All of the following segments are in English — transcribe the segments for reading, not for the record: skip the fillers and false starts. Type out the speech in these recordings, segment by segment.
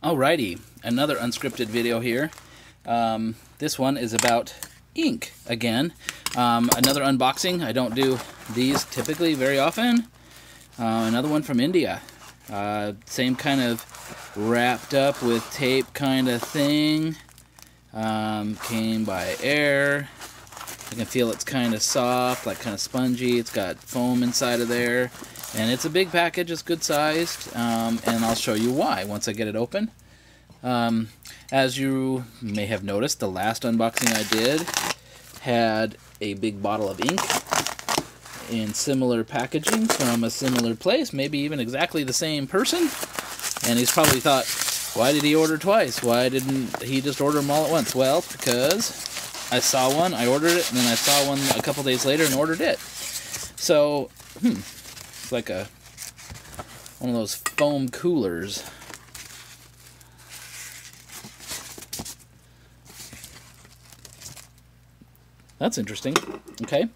Alrighty, another unscripted video here. This one is about ink again. Another unboxing. I don't do these typically very often. Another one from India. Same kind of wrapped up with tape kind of thing. Came by air. You can feel it's kind of soft, like kind of spongy. It's got foam inside of there. And it's a big package, it's good sized, and I'll show you why once I get it open. As you may have noticed, the last unboxing I did had a big bottle of ink in similar packaging from a similar place, maybe even exactly the same person. And he's probably thought, why did he order twice? Why didn't he just order them all at once? Well, because I saw one, I ordered it, and then I saw one a couple days later and ordered it. So, it's like one of those foam coolers. That's interesting. Okay,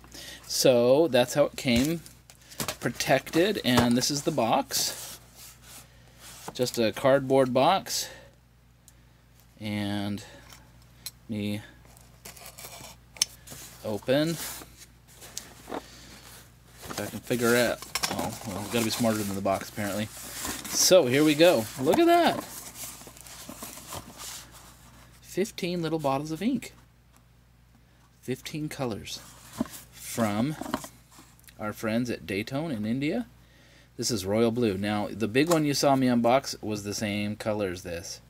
so that's how it came, protected, and this is the box. Just a cardboard box, and me open. If I can figure out. Oh, well, I've got to be smarter than the box, apparently. So, here we go. Look at that. 15 little bottles of ink. 15 colors. From our friends at Daytone in India. This is royal blue. Now, the big one you saw me unbox was the same color as this.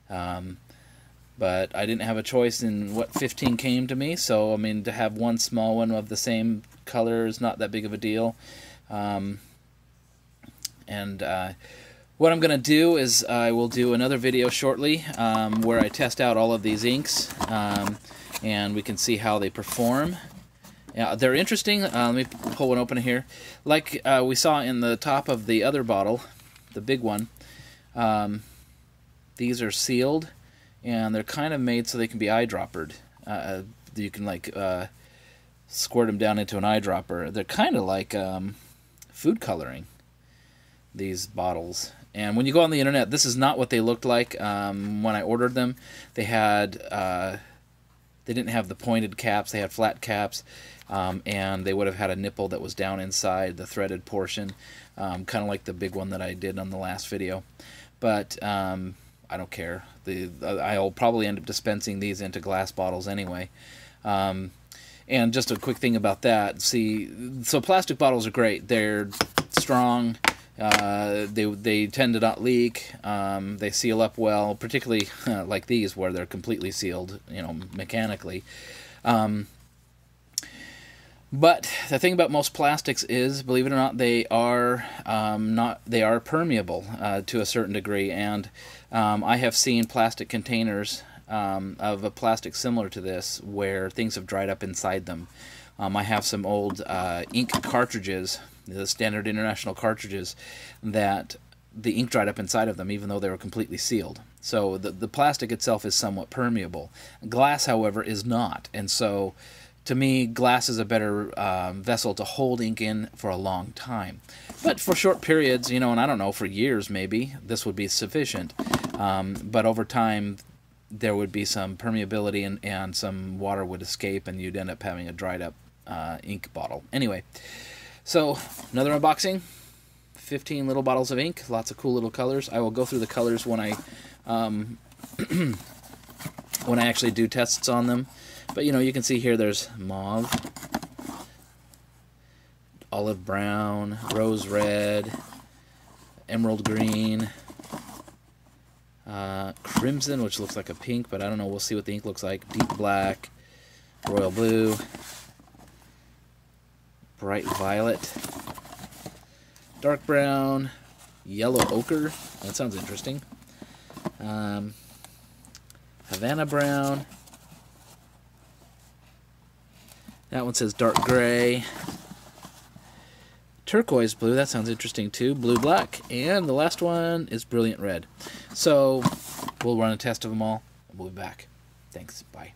But I didn't have a choice in what 15 came to me, so, I mean, to have one small one of the same color is not that big of a deal. What I'm going to do is I will do another video shortly where I test out all of these inks and we can see how they perform. Yeah, they're interesting. Let me pull one open here. Like we saw in the top of the other bottle, the big one, these are sealed and they're kind of made so they can be eyedroppered. You can like squirt them down into an eyedropper. They're kind of like food coloring, these bottles. And when you go on the internet, this is not what they looked like when I ordered them. They had they didn't have the pointed caps, they had flat caps, and they would have had a nipple that was down inside the threaded portion, kind of like the big one that I did on the last video. But I don't care. I'll probably end up dispensing these into glass bottles anyway. And just a quick thing about that, so plastic bottles are great. They're strong, they tend to not leak, they seal up well, particularly like these where they're completely sealed, you know, mechanically. But the thing about most plastics is, believe it or not, they are permeable to a certain degree, and I have seen plastic containers of a plastic similar to this where things have dried up inside them. I have some old ink cartridges, the standard international cartridges, that the ink dried up inside of them even though they were completely sealed. So the plastic itself is somewhat permeable. Glass, however, is not, and so to me, glass is a better vessel to hold ink in for a long time. But for short periods, you know, and I don't know, for years maybe, this would be sufficient. But over time, there would be some permeability and some water would escape and you'd end up having a dried up ink bottle. Anyway, so another unboxing. 15 little bottles of ink, lots of cool little colors. I will go through the colors when I when I actually do tests on them. But you know, you can see here there's mauve, olive brown, rose red, emerald green, crimson, which looks like a pink, but I don't know, we'll see what the ink looks like, deep black, royal blue, bright violet, dark brown, yellow ochre, that sounds interesting, Havana brown, that one says dark gray, turquoise blue, that sounds interesting too, blue black, and the last one is brilliant red. So we'll run a test of them all, and we'll be back. Thanks, bye.